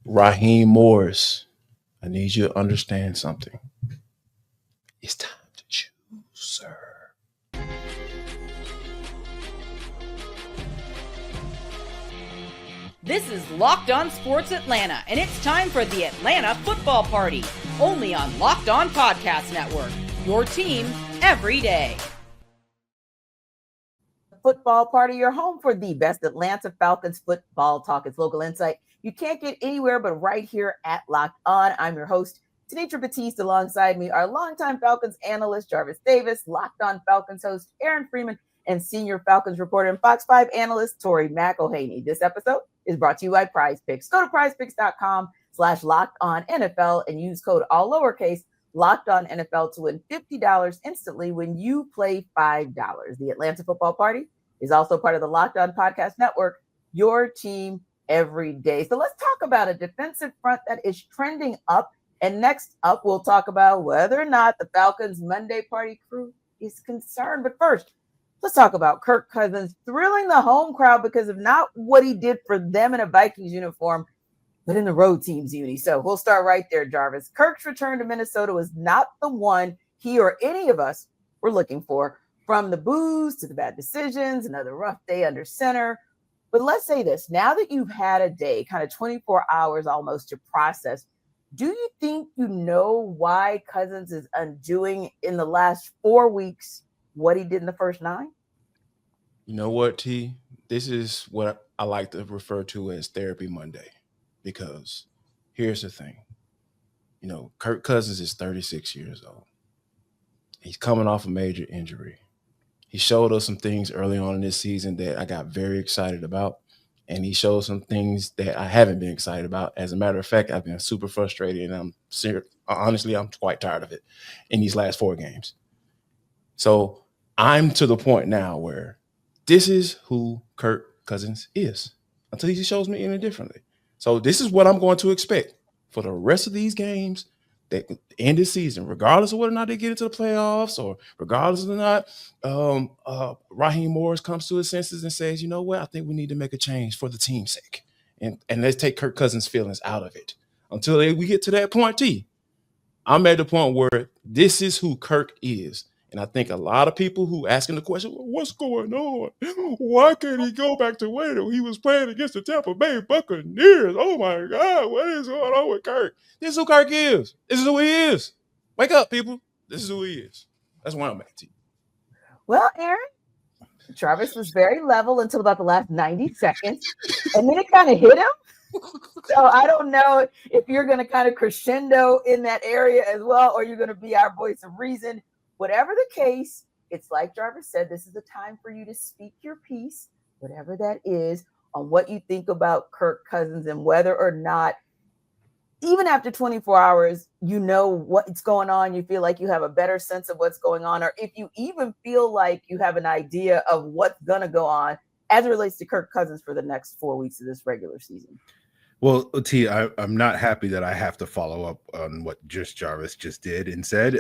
Raheem Morris, I need you to understand something. It's time to choose, sir. This is Locked On Sports Atlanta, and it's time for the Atlanta Football Party, only on Locked On Podcast Network, your team every day. Football Party, your home for the best Atlanta Falcons football talk. It's local insight you can't get anywhere but right here at Locked On. I'm your host, Tenitra Batiste. Alongside me, our longtime Falcons analyst, Jarvis Davis, Locked On Falcons host, Aaron Freeman, and senior Falcons reporter and Fox 5 analyst, Tori McElhaney. This episode is brought to you by Prize Picks. Go to prizepicks.com/LockedOnNFL and use code all lowercase LockedOnNFL to win $50 instantly when you play $5. The Atlanta Football Party is also part of the Locked On Podcast Network, your team every day. So let's talk about a defensive front that is trending up. And next up, we'll talk about whether or not the Falcons Monday party crew is concerned. But first, let's talk about Kirk Cousins thrilling the home crowd because of not what he did for them in a Vikings uniform, but in the road team's uni. So we'll start right there, Jarvis. Kirk's return to Minnesota was not the one he or any of us were looking for. From the boos to the bad decisions, another rough day under center. But let's say this, now that you've had a day, kind of 24 hours almost to process, do you think you know why Cousins is undoing in the last 4 weeks what he did in the first 9? You know what, T? This is what I like to refer to as Therapy Monday. Because here's the thing. Kirk Cousins is 36 years old. He's coming off a major injury. He showed us some things early on in this season that I got very excited about. And he showed some things that I haven't been excited about. As a matter of fact, I've been super frustrated, and honestly, I'm quite tired of it in these last 4 games. So I'm to the point now where this is who Kirk Cousins is until he shows me any differently. So this is what I'm going to expect for the rest of these games that end this season, regardless of whether or not they get into the playoffs or regardless of not Raheem Morris comes to his senses and says, you know what, I think we need to make a change for the team's sake. And let's take Kirk Cousins' feelings out of it. Until we get to that point, T, I'm at the point where this is who Kirk is. And I think a lot of people who asking the question, well, what's going on? Why can't he go back to when he was playing against the Tampa Bay Buccaneers? Oh, my God, what is going on with Kirk? This is who Kirk is. This is who he is. Wake up, people. This is who he is. That's why I'm at, T. Well, Aaron, Travis was very level until about the last 90 seconds, and then it kind of hit him. So I don't know if you're going to kind of crescendo in that area as well, or you're going to be our voice of reason. Whatever the case, it's like Jarvis said, this is a time for you to speak your piece, whatever that is, on what you think about Kirk Cousins and whether or not, even after 24 hours, you know what's going on. You feel like you have a better sense of what's going on, or if you even feel like you have an idea of what's going to go on as it relates to Kirk Cousins for the next 4 weeks of this regular season. Well, T, I'm not happy that I have to follow up on what Jarvis just did and said.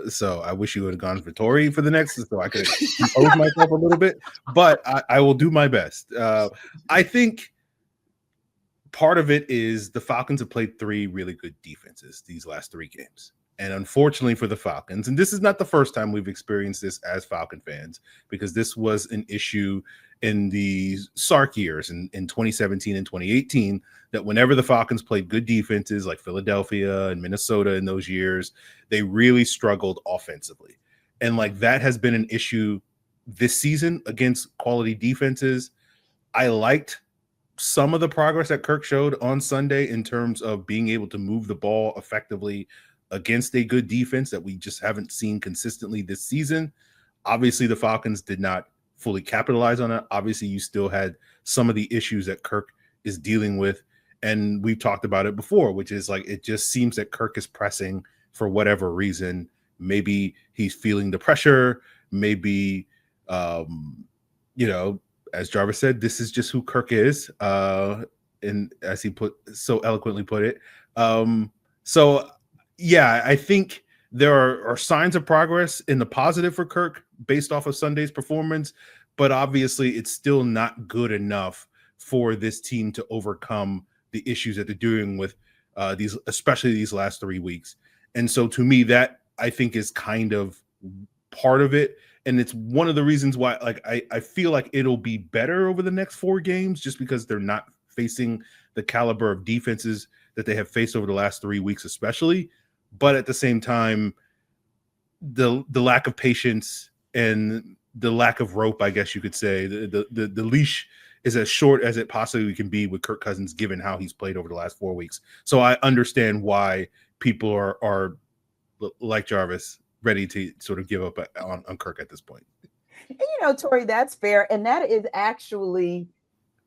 So I wish you would have gone for Tori for the next, so I could compose myself a little bit. But I will do my best. I think part of it is the Falcons have played 3 really good defenses these last 3 games. And unfortunately for the Falcons, and this is not the first time we've experienced this as Falcon fans, because this was an issue in the Sark years in 2017 and 2018, that whenever the Falcons played good defenses like Philadelphia and Minnesota in those years, they really struggled offensively. And like that has been an issue this season against quality defenses. I liked some of the progress that Kirk showed on Sunday in terms of being able to move the ball effectively against a good defense that we just haven't seen consistently this season. Obviously, the Falcons did not fully capitalize on it. Obviously, you still had some of the issues that Kirk is dealing with. And we've talked about it before, which is like, it just seems that Kirk is pressing for whatever reason. Maybe he's feeling the pressure. Maybe, as Jarvis said, this is just who Kirk is. And as he so eloquently put it. Yeah, I think there are signs of progress in the positive for Kirk based off of Sunday's performance, but obviously it's still not good enough for this team to overcome the issues that they're doing with especially these last 3 weeks. And so to me, that I think is kind of part of it. And it's one of the reasons why, like, I feel like it'll be better over the next 4 games, just because they're not facing the caliber of defenses that they have faced over the last 3 weeks, especially. But at the same time, the lack of patience and the lack of rope, I guess you could say, the leash is as short as it possibly can be with Kirk Cousins, given how he's played over the last 4 weeks. So I understand why people are like Jarvis, ready to sort of give up on Kirk at this point. And Tori, that's fair. And that is actually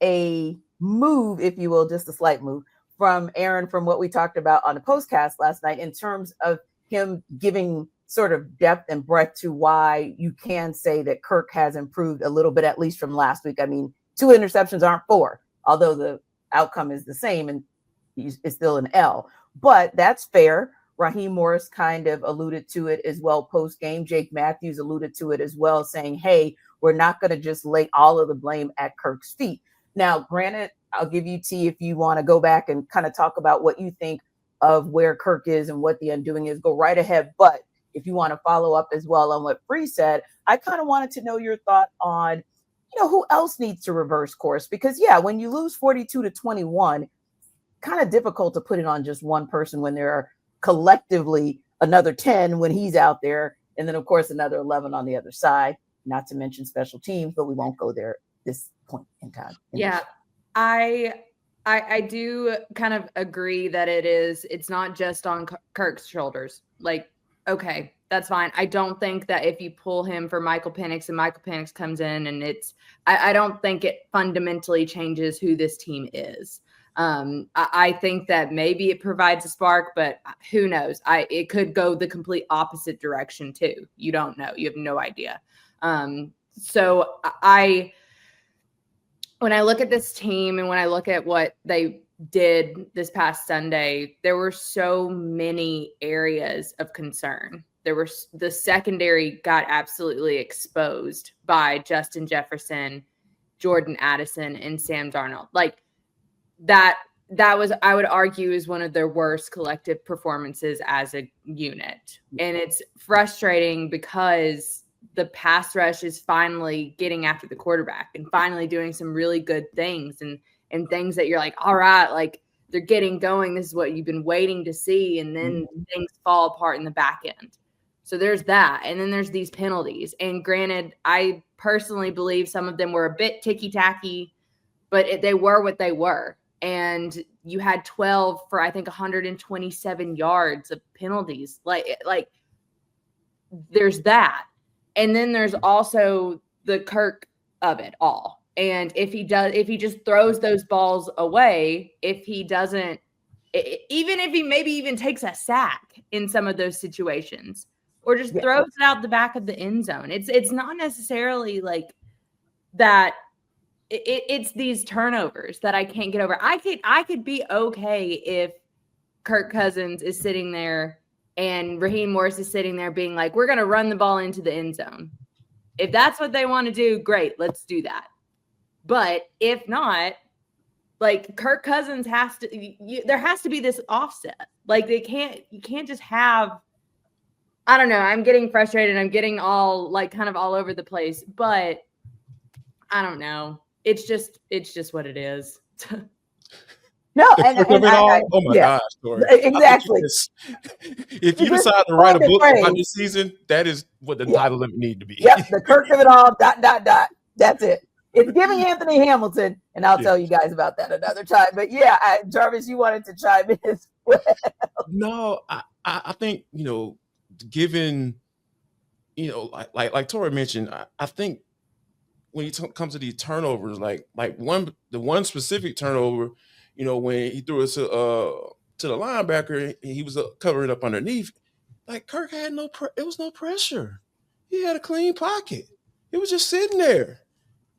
a move, if you will, just a slight move from Aaron, from what we talked about on the postcast last night, in terms of him giving sort of depth and breadth to why you can say that Kirk has improved a little bit, at least from last week. I mean, 2 interceptions aren't 4, although the outcome is the same and it's still an L. But that's fair. Raheem Morris kind of alluded to it as well post-game. Jake Matthews alluded to it as well, saying, hey, we're not going to just lay all of the blame at Kirk's feet. Now, granted, I'll give you T if you want to go back and kind of talk about what you think of where Kirk is and what the undoing is. Go right ahead. But if you want to follow up as well on what Bree said, I kind of wanted to know your thought on, who else needs to reverse course? Because, yeah, when you lose 42-21, kind of difficult to put it on just one person when there are collectively another 10 when he's out there. And then, of course, another 11 on the other side, not to mention special teams, but we won't go there this point in time. Yeah, I do kind of agree that it's not just on Kirk's shoulders. Like, okay, that's fine. I don't think that if you pull him for Michael Penix and Michael Penix comes in and I don't think it fundamentally changes who this team is. I think that maybe it provides a spark, but who knows? It could go the complete opposite direction too. You don't know. You have no idea. So when I look at this team and when I look at what they did this past Sunday, there were so many areas of concern. The secondary got absolutely exposed by Justin Jefferson, Jordan Addison, and Sam Darnold. Like that was, I would argue, is one of their worst collective performances as a unit. And it's frustrating because the pass rush is finally getting after the quarterback and finally doing some really good things and things that you're like, all right, like they're getting going. This is what you've been waiting to see. And then things fall apart in the back end. So there's that. And then there's these penalties. And granted, I personally believe some of them were a bit ticky-tacky, but they were what they were. And you had 12 for, I think, 127 yards of penalties. Like there's that. And then there's also the Kirk of it all. And if he just throws those balls away, if he doesn't, even if he maybe even takes a sack in some of those situations, or just throws it out the back of the end zone, it's not necessarily like that. It's these turnovers that I can't get over. I could be okay if Kirk Cousins is sitting there and Raheem Morris is sitting there being like, we're going to run the ball into the end zone. If that's what they want to do, great, let's do that. But if not, like Kirk Cousins there has to be this offset. Like you can't just have, I don't know. I'm getting frustrated. I'm getting all like kind of all over the place, but I don't know. It's just what it is. No, and oh my gosh, Tori. Exactly. If you decide to write a book about this season, that is what the title of it need to be. Yep, the Kirk of it all. ... That's it. It's giving Anthony Hamilton, and I'll tell you guys about that another time. But yeah, Jarvis, you wanted to chime in as well. No, I think given like Tori mentioned, I think when he comes to these turnovers, like the one specific turnover. When he threw it to the linebacker, he was covering up underneath. Like Kirk had it was no pressure. He had a clean pocket. It was just sitting there,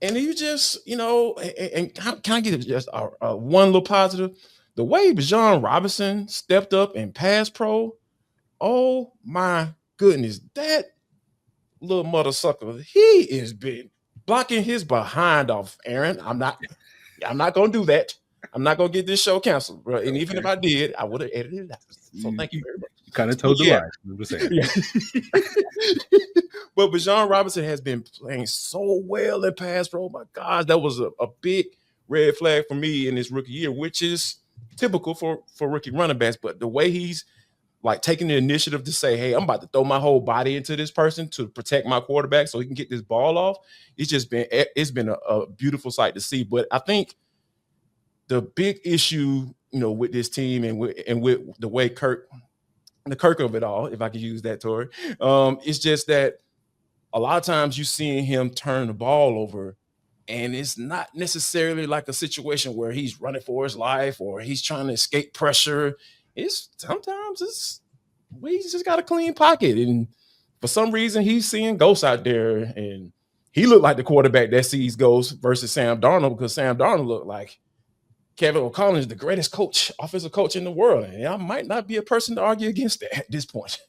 and he just, and can I get just one little positive? The way Bijan Robinson stepped up and pass pro. Oh my goodness, that little mother sucker, he has been blocking his behind off. Aaron, I'm not gonna do that. I'm not gonna get this show canceled, bro. And even if I did, I would have edited it out. So thank you very much. You kind of told the lie. I'm just saying. Yeah. But Bijan Robinson has been playing so well in pass pro. Oh my gosh, that was a big red flag for me in his rookie year, which is typical for rookie running backs. But the way he's like taking the initiative to say, hey, I'm about to throw my whole body into this person to protect my quarterback so he can get this ball off. It's been a beautiful sight to see. But I think the big issue, with this team and with the way the Kirk of it all, if I could use that, Tori, it's just that a lot of times you seeing him turn the ball over, and it's not necessarily like a situation where he's running for his life or he's trying to escape pressure. Sometimes he's just got a clean pocket, and for some reason he's seeing ghosts out there, and he looked like the quarterback that sees ghosts versus Sam Darnold, because Sam Darnold looked like Kevin O'Connell is the greatest offensive coach in the world, and I might not be a person to argue against that at this point.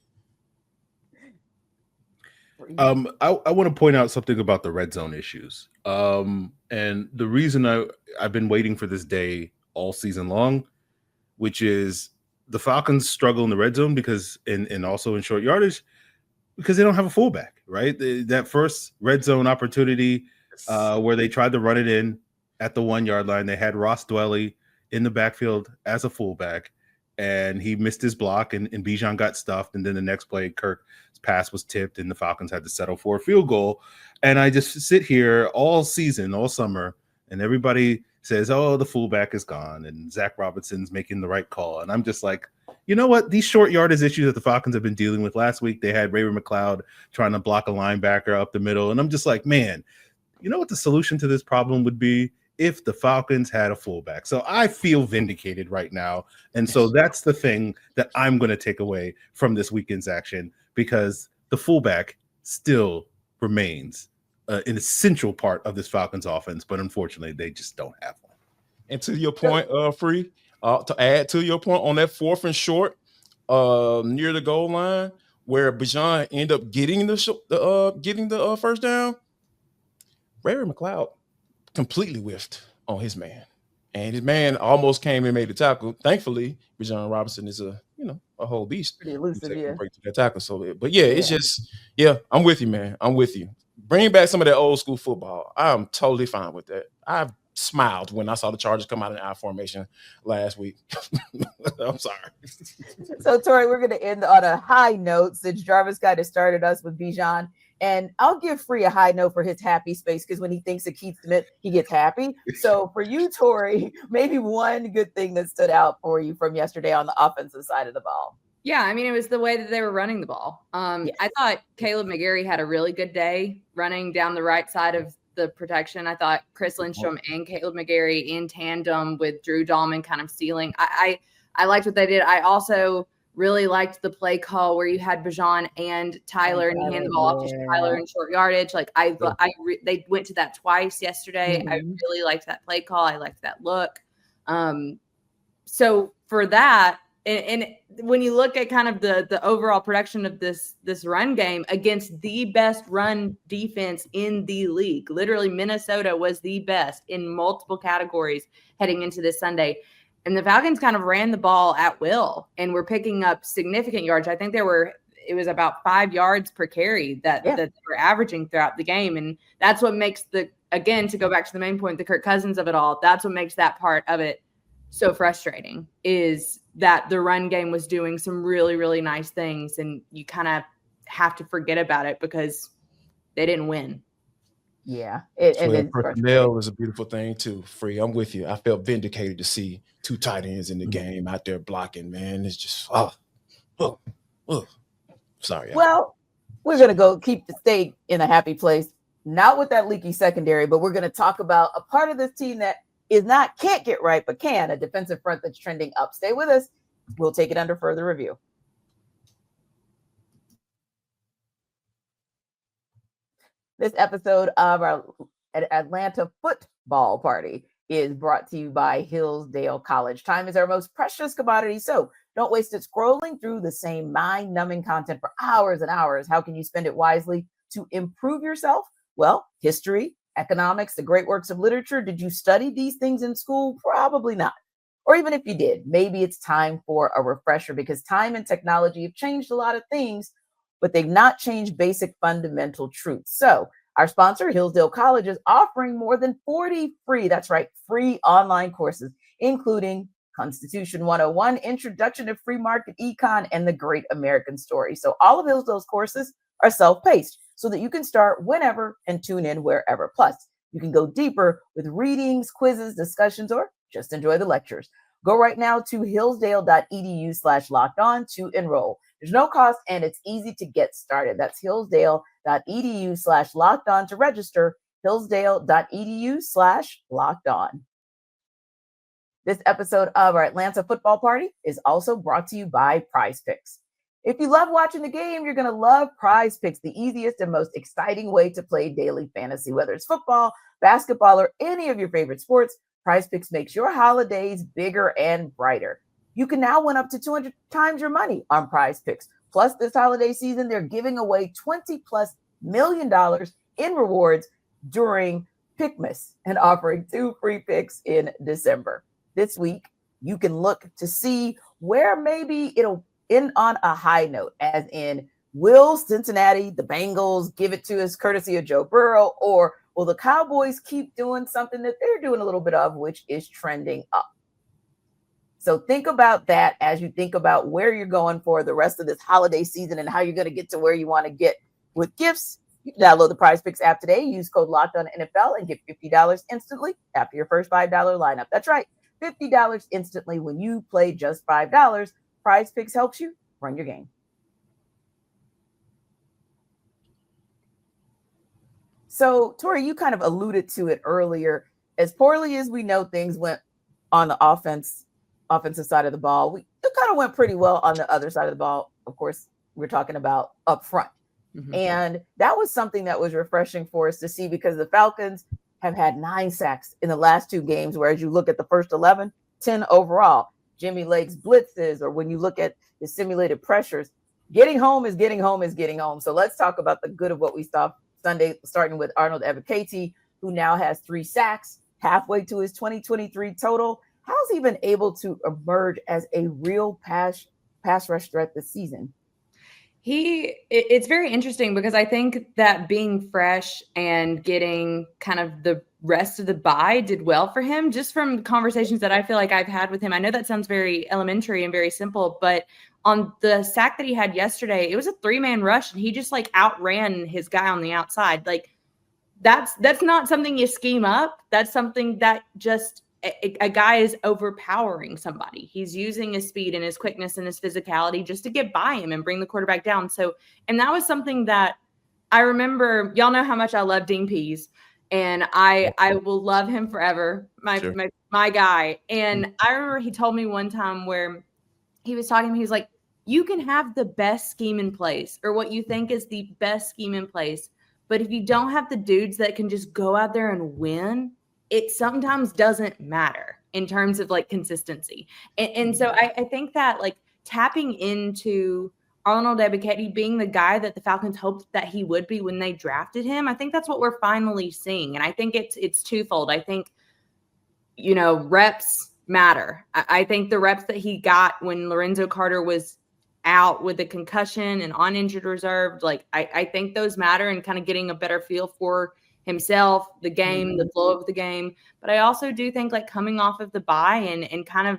I want to point out something about the red zone issues. And the reason I've been waiting for this day all season long, which is the Falcons struggle in the red zone because, and also in short yardage, because they don't have a fullback, right? That first red zone opportunity where they tried to run it in at the 1 yard line, they had Ross Dwelly in the backfield as a fullback, and he missed his block, and Bijan got stuffed. And then the next play, Kirk's pass was tipped, and the Falcons had to settle for a field goal. And I just sit here all season, all summer, and everybody says, oh, the fullback is gone, and Zach Robinson's making the right call. And I'm just like, you know what? These short yardage issues that the Falcons have been dealing with. Last week, they had Ray McLeod trying to block a linebacker up the middle. And I'm just like, man, you know what the solution to this problem would be? If the Falcons had a fullback. So I feel vindicated right now. And so that's the thing that I'm going to take away from this weekend's action, because the fullback still remains an essential part of this Falcons offense, but unfortunately they just don't have one. And to your point, Free, to add to your point on that 4th and short near the goal line where Bijan ended up getting the first down, Ray McLeod completely whiffed on his man, and his man almost came and made the tackle. Thankfully, Bijan Robinson is a whole beast. Pretty elusive, yeah. Break through that tackle. So, but yeah, it's just I'm with you, man. I'm with you. Bring back some of that old school football. I'm totally fine with that. I've smiled when I saw the Chargers come out in I formation last week. I'm sorry. So, Tori, we're going to end on a high note since Jarvis kind of started us with Bijan. And I'll give Free a high note for his happy space, because when he thinks of Keith Smith, he gets happy. So for you, Tori, maybe one good thing that stood out for you from yesterday on the offensive side of the ball. Yeah, I mean, it was the way that they were running the ball. I thought Caleb McGarry had a really good day running down the right side of the protection. I thought Chris Lindstrom and Caleb McGarry in tandem with Drew Dahlman kind of sealing. I liked what they did. I also really liked the play call where you had Bijan and Tyler, and you hand the ball off to Tyler in short yardage. Like they went to that twice yesterday. I really liked that play call. I liked that look. So for that, and when you look at kind of the overall production of this run game against the best run defense in the league, literally Minnesota was the best in multiple categories heading into this Sunday. And the Falcons kind of ran the ball at will and were picking up significant yards. I think it was about 5 yards per carry that they were averaging throughout the game. And that's what makes again, to go back to the main point, the Kirk Cousins of it all, that's what makes that part of it so frustrating, is that the run game was doing some really, really nice things. And you kind of have to forget about it because they didn't win. Yeah. Personnel is a beautiful thing too. Free, I'm with you. I felt vindicated to see 2 tight ends in the game out there blocking, man. It's just sorry. Well, we're gonna go keep the state in a happy place, not with that leaky secondary, but we're gonna talk about a part of this team that can't get right, but can, a defensive front that's trending up. Stay with us. We'll take it under further review. This episode of our Atlanta football party is brought to you by Hillsdale College. Time is our most precious commodity, so don't waste it scrolling through the same mind-numbing content for hours and hours. How can you spend it wisely to improve yourself? Well, history, Economics, the great works of literature. Did you study these things in school? Probably not. Or even if you did, maybe it's time for a refresher, because time and technology have changed a lot of things, but they've not changed basic fundamental truths. So our sponsor, Hillsdale College, is offering more than 40 free, that's right, free online courses, including Constitution 101, Introduction to Free Market Econ, and The Great American Story. So all of Hillsdale's courses are self-paced so that you can start whenever and tune in wherever. Plus, you can go deeper with readings, quizzes, discussions, or just enjoy the lectures. Go right now to hillsdale.edu/locked-on to enroll. There's no cost and it's easy to get started. That's hillsdale.edu/locked-on to register, hillsdale.edu/locked-on. This episode of our Atlanta Football Party is also brought to you by Prize Picks. If you love watching the game, you're going to love Prize Picks, the easiest and most exciting way to play daily fantasy. Whether it's football, basketball, or any of your favorite sports, Prize Picks makes your holidays bigger and brighter. You can now win up to 200 times your money on Prize Picks. Plus, this holiday season, they're giving away $20+ million in rewards during Pickmas and offering 2 free picks in December. This week, you can look to see where maybe it'll end on a high note, as in, will Cincinnati, the Bengals, give it to us courtesy of Joe Burrow, or will the Cowboys keep doing something that they're doing a little bit of, which is trending up? So think about that as you think about where you're going for the rest of this holiday season and how you're going to get to where you want to get with gifts. You can download the Prize Picks app today, use code LOCKEDONNFL, and get $50 instantly after your first $5 lineup. That's right, $50 instantly when you play just $5. Prize Picks helps you run your game. So, Tori, you kind of alluded to it earlier. As poorly as we know things went on the offensive side of the ball, it kind of went pretty well on the other side of the ball. Of course, we're talking about up front. Mm-hmm. And that was something that was refreshing for us to see, because the Falcons have had 9 sacks in the last 2 games, whereas you look at the first 11, 10 overall. Jimmy Lake's blitzes, or when you look at the simulated pressures, getting home is getting home is getting home. So let's talk about the good of what we saw Sunday, starting with Arnold Ebiketie, who now has 3 sacks, halfway to his 2023 total. How's he been able to emerge as a real pass rush threat this season? It's very interesting, because I think that being fresh and getting kind of the rest of the bye did well for him, just from conversations that I feel like I've had with him. I know that sounds very elementary and very simple, but on the sack that he had yesterday, it was a 3-man rush and he just like outran his guy on the outside. Like that's not something you scheme up. That's something that just a guy is overpowering somebody. He's using his speed and his quickness and his physicality just to get by him and bring the quarterback down. So, and that was something that I remember. Y'all know how much I love Dean Pease, and I will love him forever. My guy. And I remember he told me one time where he was talking to me, he was like, you can have the best scheme in place, or what you think is the best scheme in place, but if you don't have the dudes that can just go out there and win, it sometimes doesn't matter in terms of like consistency. And so I think that like tapping into Arnold Ebiketie being the guy that the Falcons hoped that he would be when they drafted him, I think that's what we're finally seeing. And I think it's twofold. I think, reps matter. I think the reps that he got when Lorenzo Carter was out with a concussion and on injured reserve, like I think those matter, and kind of getting a better feel for himself, the game, the flow of the game. But I also do think like coming off of the bye and kind of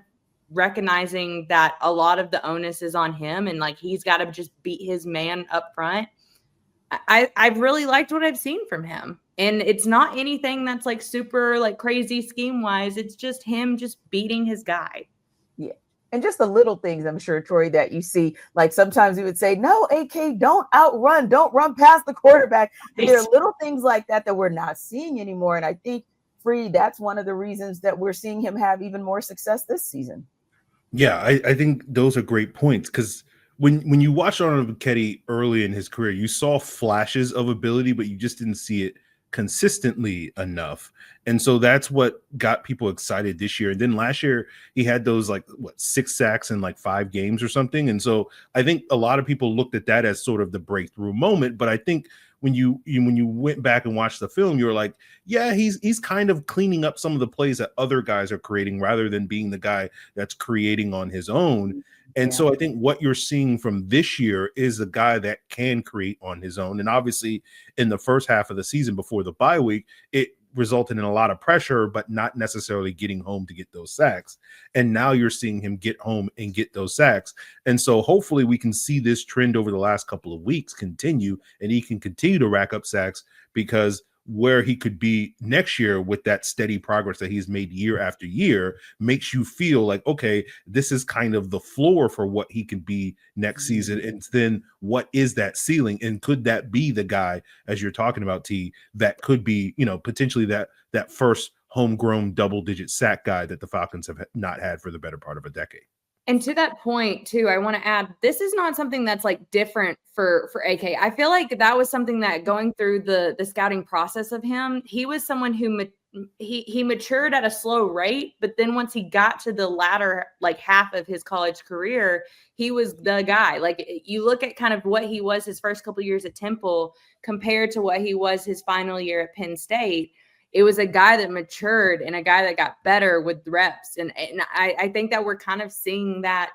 recognizing that a lot of the onus is on him, and like he's got to just beat his man up front. I've really liked what I've seen from him. And it's not anything that's like super like crazy scheme wise. It's just him just beating his guy. Yeah. And just the little things, I'm sure, Troy, that you see, like sometimes we would say, no, AK, don't run past the quarterback. Right. There are little things like that we're not seeing anymore. And I think, Free, that's one of the reasons that we're seeing him have even more success this season. Yeah, I think those are great points, because when you watch Arnold Ebiketie early in his career, you saw flashes of ability, but you just didn't see it consistently enough. And so that's what got people excited this year. And then last year he had those 6 sacks in 5 games or something. And so I think a lot of people looked at that as sort of the breakthrough moment. But I think when you went back and watched the film, you were like, yeah, he's kind of cleaning up some of the plays that other guys are creating rather than being the guy that's creating on his own. And so I think what you're seeing from this year is a guy that can create on his own. And obviously in the first half of the season before the bye week, it resulted in a lot of pressure, but not necessarily getting home to get those sacks. And now you're seeing him get home and get those sacks. And so hopefully we can see this trend over the last couple of weeks continue, and he can continue to rack up sacks, because where he could be next year with that steady progress that he's made year after year makes you feel like, okay, this is kind of the floor for what he can be next season. And then what is that ceiling? And could that be the guy, as you're talking about, T, that could be, potentially that first homegrown double-digit sack guy that the Falcons have not had for the better part of a decade? And to that point, too, I want to add, this is not something that's like different for AK. I feel like that was something that going through the scouting process of him, he was someone who he matured at a slow rate. But then once he got to the latter like half of his college career, he was the guy. Like, you look at kind of what he was his first couple of years at Temple compared to what he was his final year at Penn State. It was a guy that matured and a guy that got better with reps. And I think that we're kind of seeing that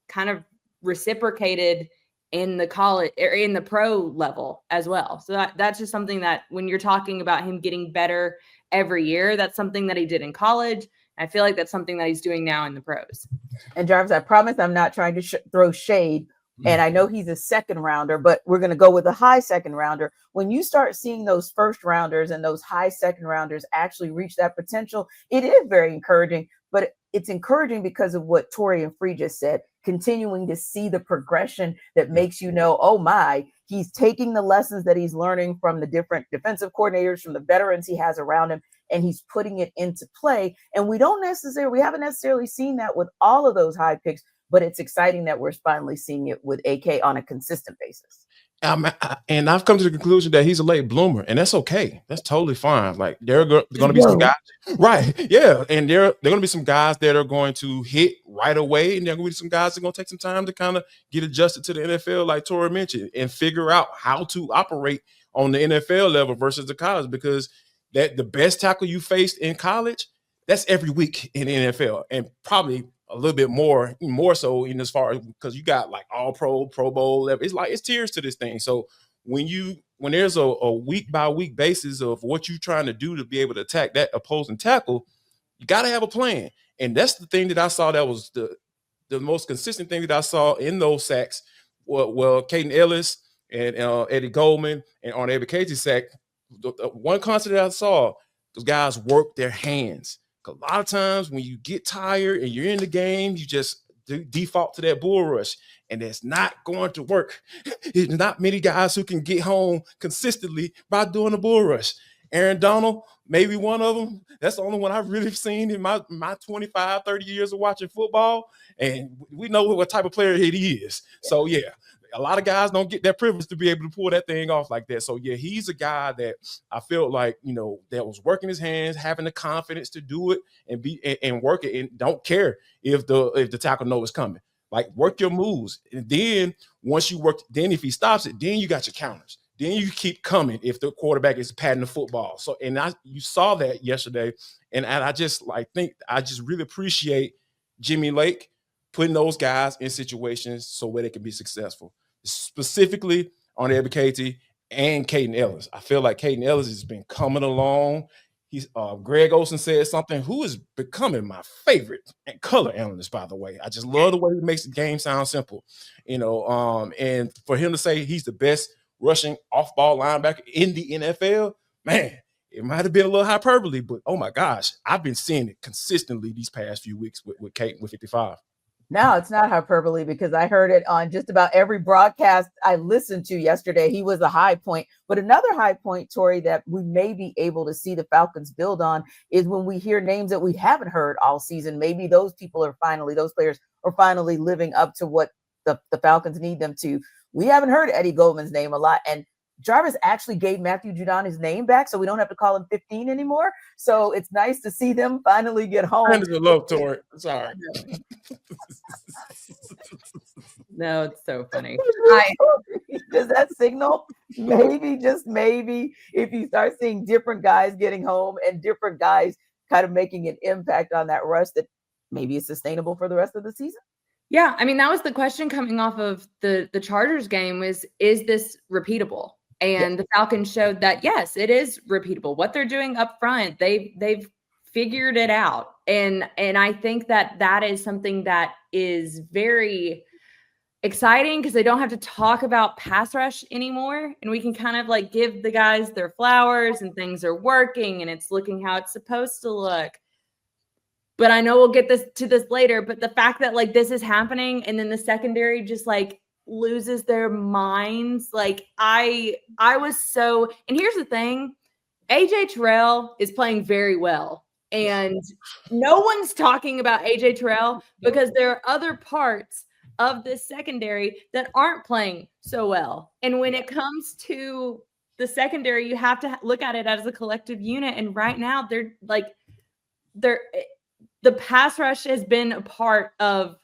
kind of reciprocated in the college or in the pro level as well. So that's just something that when you're talking about him getting better every year, that's something that he did in college. I feel like that's something that he's doing now in the pros. And Jarvis, I promise I'm not trying to throw shade. And I know he's a second rounder, but we're going to go with a high second rounder. When you start seeing those first rounders and those high second rounders actually reach that potential, it is very encouraging. But it's encouraging because of what Tori and Free just said, continuing to see the progression that makes you know, oh my, he's taking the lessons that he's learning from the different defensive coordinators, from the veterans he has around him, and he's putting it into play. And we haven't necessarily seen that with all of those high picks. But it's exciting that we're finally seeing it with AK on a consistent basis. And I've come to the conclusion that he's a late bloomer, and that's okay. That's totally fine. Like, there are going to be some guys, right? Yeah, and there are going to be some guys that are going to hit right away, and there are going to be some guys that are going to take some time to kind of get adjusted to the NFL, like Tori mentioned, and figure out how to operate on the NFL level versus the college. Because the best tackle you faced in college, that's every week in the NFL, and probably a little bit more so in as far as, because you got like all pro bowl level. It's like, it's tiers to this thing. So when there's a week by week basis of what you're trying to do to be able to attack that opposing tackle, you got to have a plan. And that's the thing that I saw that was the most consistent thing that I saw in those sacks. Well, Caden Ellis and Eddie Goldman and on every Casey's sack, the one constant that I saw, those guys work their hands. A lot of times when you get tired and you're in the game, you just default to that bull rush, and that's not going to work. There's not many guys who can get home consistently by doing the bull rush. Aaron Donald, maybe one of them. That's the only one I've really seen in my 25, 30 years of watching football. And we know what type of player he is. So, yeah, a lot of guys don't get that privilege to be able to pull that thing off like that. So, yeah, he's a guy that I feel like, that was working his hands, having the confidence to do it and work it, and don't care if the tackle knows it's coming. Like, work your moves. And then once you work, then if he stops it, then you got your counters. Then you keep coming if the quarterback is patting the football. So, and you saw that yesterday. And I just I just really appreciate Jimmy Lake putting those guys in situations so where they can be successful, specifically on Eddie Katie and Caden Ellis. I feel like Caden Ellis has been coming along. He's Greg Olsen said something, who is becoming my favorite color analyst, by the way. I just love the way he makes the game sound simple, and for him to say he's the best rushing off-ball linebacker in the NFL, man, it might have been a little hyperbole, but oh my gosh, I've been seeing it consistently these past few weeks with Kate with 55. No, it's not hyperbole, because I heard it on just about every broadcast I listened to yesterday. He was a high point. But another high point, Tori, that we may be able to see the Falcons build on is when we hear names that we haven't heard all season. Maybe those players are finally living up to what the Falcons need them to. We haven't heard Eddie Goldman's name a lot. And Jarvis actually gave Matthew Judon his name back, so we don't have to call him 15 anymore. So it's nice to see them finally get home. Friends with love, Tori. Sorry. No, it's so funny. Does that signal maybe, just maybe, if you start seeing different guys getting home and different guys kind of making an impact on that rush, that maybe it's sustainable for the rest of the season. Yeah, I mean, that was the question coming off of the Chargers game is this repeatable? And the Falcons showed that, yes, it is repeatable. What they're doing up front, they've figured it out. And I think that is something that is very exciting because they don't have to talk about pass rush anymore. And we can kind of like give the guys their flowers and things are working and it's looking how it's supposed to look. But I know we'll get to this later. But the fact that like this is happening and then the secondary just like loses their minds. Like I was so, and here's the thing, AJ Terrell is playing very well. And no one's talking about AJ Terrell because there are other parts of this secondary that aren't playing so well. And when it comes to the secondary, you have to look at it as a collective unit. And right now the pass rush has been a part of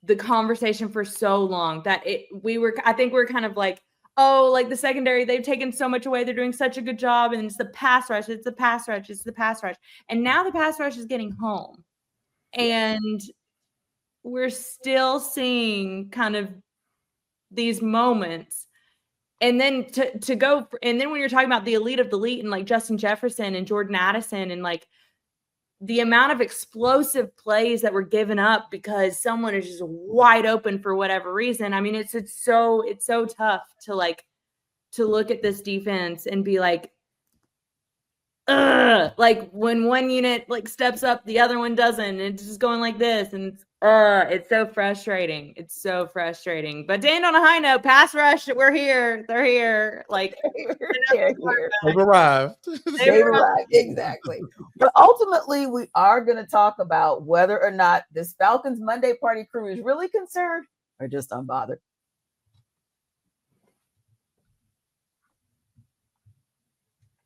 the conversation for so long that I think we're kind of like, oh, like the secondary, they've taken so much away. They're doing such a good job. And it's the pass rush. It's the pass rush. It's the pass rush. And now the pass rush is getting home. And we're still seeing kind of these moments. And then and then when you're talking about the elite of the elite and like Justin Jefferson and Jordan Addison and like the amount of explosive plays that were given up because someone is just wide open for whatever reason. I mean, it's so tough to look at this defense and be like, like when one unit like steps up, the other one doesn't. And it's just going like this. And it's so frustrating. It's so frustrating. But to end on a high note, pass rush, we're here. They're here. Like They've arrived. They've arrived. Exactly. But ultimately, we are going to talk about whether or not this Falcons Monday Party crew is really concerned or just unbothered.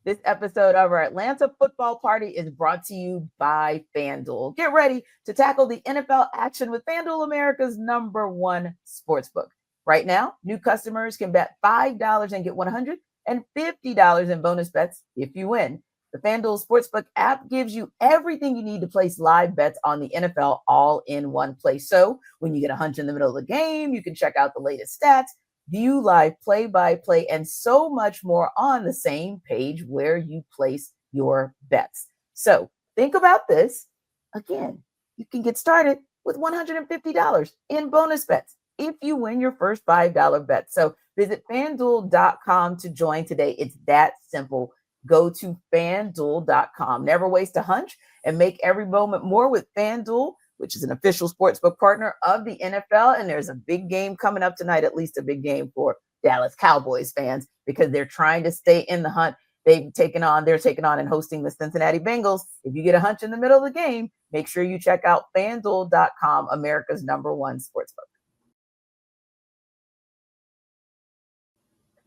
This episode of our Atlanta Football Party is brought to you by FanDuel. Get ready to tackle the NFL action with FanDuel, America's #1 sportsbook. Right now, new customers can bet $5 and get $150 in bonus bets if you win. The FanDuel Sportsbook app gives you everything you need to place live bets on the NFL all in one place. So when you get a hunch in the middle of the game, you can check out the latest stats, view live play-by-play, and so much more on the same page where you place your bets. So think about this. Again, you can get started with $150 in bonus bets if you win your first $5 bet. So visit FanDuel.com to join today. It's that simple. Go to FanDuel.com. Never waste a hunch and make every moment more with FanDuel, which is an official sportsbook partner of the NFL. And there's a big game coming up tonight, at least a big game for Dallas Cowboys fans, because they're trying to stay in the hunt. They're taking on and hosting the Cincinnati Bengals. If you get a hunch in the middle of the game, make sure you check out FanDuel.com, America's #1 sportsbook.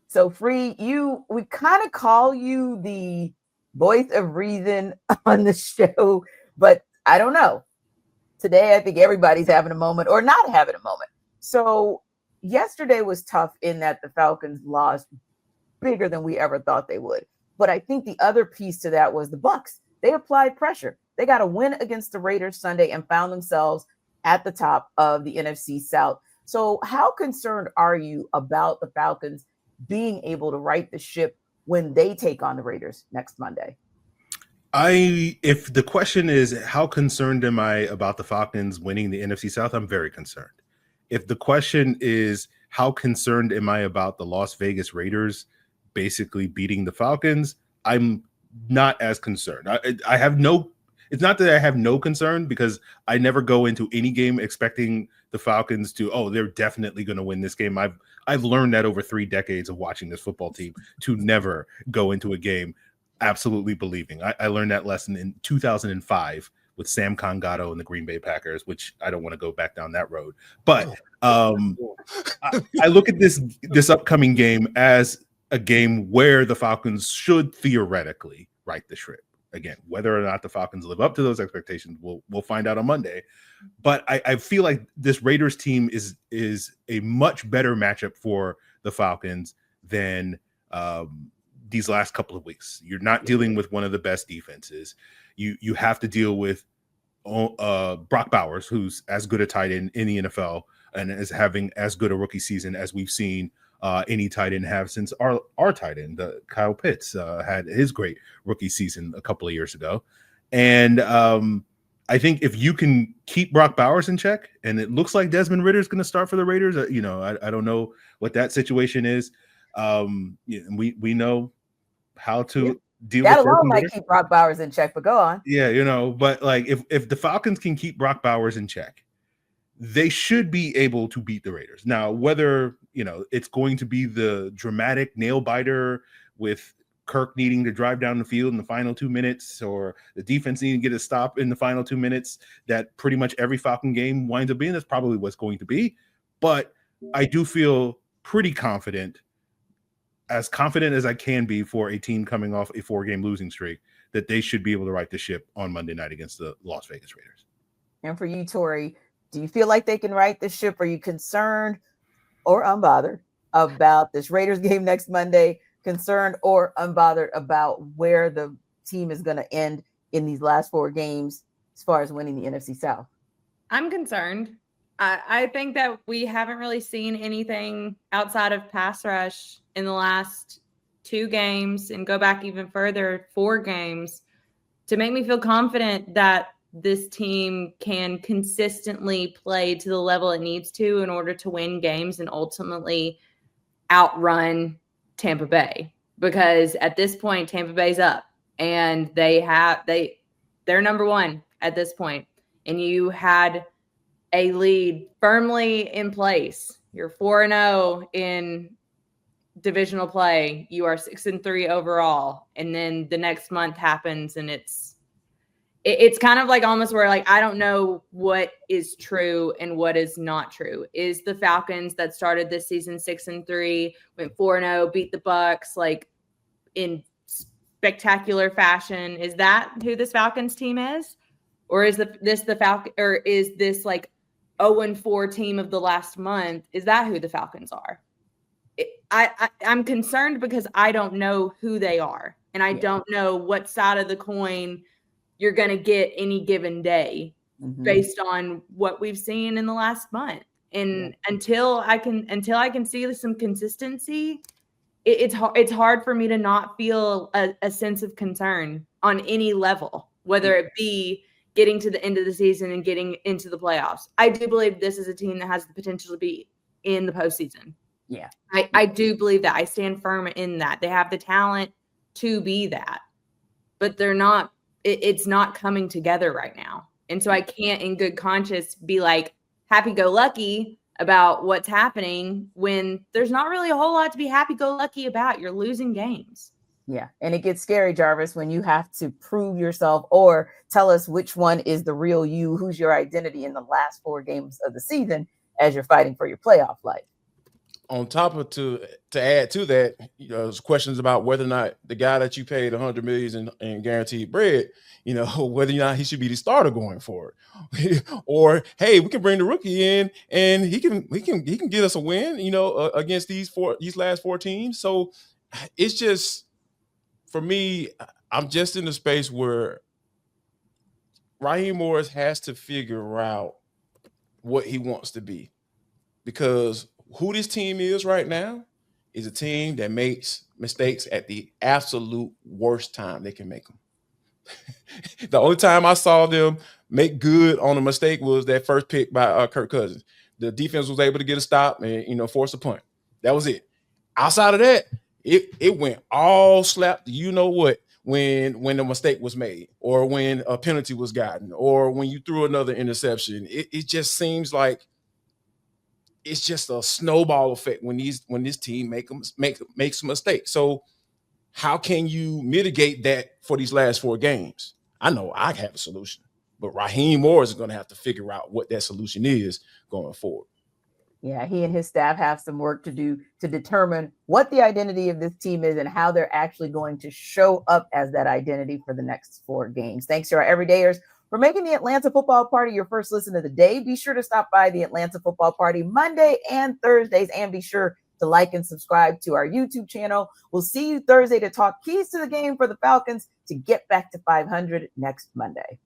So Free, we kind of call you the voice of reason on the show, but I don't know. Today, I think everybody's having a moment or not having a moment. So yesterday was tough in that the Falcons lost bigger than we ever thought they would. But I think the other piece to that was the Bucs. They applied pressure. They got a win against the Raiders Sunday and found themselves at the top of the NFC South. So how concerned are you about the Falcons being able to right the ship when they take on the Raiders next Monday? If the question is how concerned am I about the Falcons winning the NFC South, I'm very concerned. If the question is how concerned am I about the Las Vegas Raiders basically beating the Falcons, I'm not as concerned. I have no, it's not that I have no concern because I never go into any game expecting the Falcons to, they're definitely going to win this game. I've learned that over 3 decades of watching this football team to never go into a game absolutely believing. I learned that lesson in 2005 with Sam Congato and the Green Bay Packers, which I don't want to go back down that road. But I look at this upcoming game as a game where the Falcons should theoretically right the ship. Again, whether or not the Falcons live up to those expectations, we'll find out on Monday. But I feel like this Raiders team is a much better matchup for the Falcons than these last couple of weeks. You're not dealing with one of the best defenses. You have to deal with Brock Bowers, who's as good a tight end in the NFL and is having as good a rookie season as we've seen any tight end have since our tight end, Kyle Pitts, had his great rookie season a couple of years ago. And I think if you can keep Brock Bowers in check, and it looks like Desmond Ridder is going to start for the Raiders, I don't know what that situation is. We know how to deal that with alone might keep Brock Bowers in check, but go on. Yeah, but like if the Falcons can keep Brock Bowers in check, they should be able to beat the Raiders. Now, whether it's going to be the dramatic nail biter with Kirk needing to drive down the field in the final 2 minutes, or the defense needing to get a stop in the final 2 minutes, that pretty much every Falcon game winds up being, that's probably what's going to be. But I do feel pretty confident as I can be for a team coming off a 4-game losing streak, that they should be able to right the ship on Monday night against the Las Vegas Raiders. And for you, Tori, do you feel like they can right the ship? Are you concerned or unbothered about this Raiders game next Monday? Concerned or unbothered about where the team is going to end in these last 4 games as far as winning the NFC South? I'm concerned. I think that we haven't really seen anything outside of pass rush in the last 2 games, and go back even further, 4 games, to make me feel confident that this team can consistently play to the level it needs to in order to win games and ultimately outrun Tampa Bay. Because at this point, Tampa Bay's up, and they're number 1 at this point. And you had a lead firmly in place. You're 4-0 in divisional play. You are 6-3 overall. And then the next month happens, and it's kind of like almost where, like, I don't know what is true and what is not true. Is the Falcons that started this season 6-3, went 4-0, beat the Bucks like in spectacular fashion? Is that who this Falcons team is? Or is this like 0-4 team of the last month? Is that who the Falcons are? I'm concerned because I don't know who they are, and I don't know what side of the coin you're going to get any given day based on what we've seen in the last month. And until I can see some consistency, it's hard for me to not feel a sense of concern on any level, whether it be getting to the end of the season and getting into the playoffs. I do believe this is a team that has the potential to be in the postseason. Yeah. I do believe that. I stand firm in that. They have the talent to be that, but they're not. It's not coming together right now. And so I can't in good conscience be like happy-go-lucky about what's happening when there's not really a whole lot to be happy-go-lucky about. You're losing games. Yeah. And it gets scary, Jarvis, when you have to prove yourself or tell us which one is the real you, who's your identity in the last 4 games of the season as you're fighting for your playoff life. On top of to add to that, there's questions about whether or not the guy that you paid $100 million in guaranteed bread, whether or not he should be the starter going forward, or hey, we can bring the rookie in and he can get us a win, against these last 4 teams. So it's just, for me, I'm just in the space where Raheem Morris has to figure out what he wants to be, because who this team is right now is a team that makes mistakes at the absolute worst time they can make them. The only time I saw them make good on a mistake was that first pick by Kirk Cousins. The defense was able to get a stop and force a punt. That was it. Outside of that, it went all slapped. When the mistake was made, or when a penalty was gotten, or when you threw another interception. It just seems like it's just a snowball effect when this team makes a mistake. So how can you mitigate that for these last 4 games? I know I have a solution, but Raheem Morris is going to have to figure out what that solution is going forward. Yeah, he and his staff have some work to do to determine what the identity of this team is and how they're actually going to show up as that identity for the next 4 games. Thanks to our everydayers for making the Atlanta Football Party your first listen of the day. Be sure to stop by the Atlanta Football Party Monday and Thursdays, and be sure to like and subscribe to our YouTube channel. We'll see you Thursday to talk keys to the game for the Falcons to get back to 500 next Monday.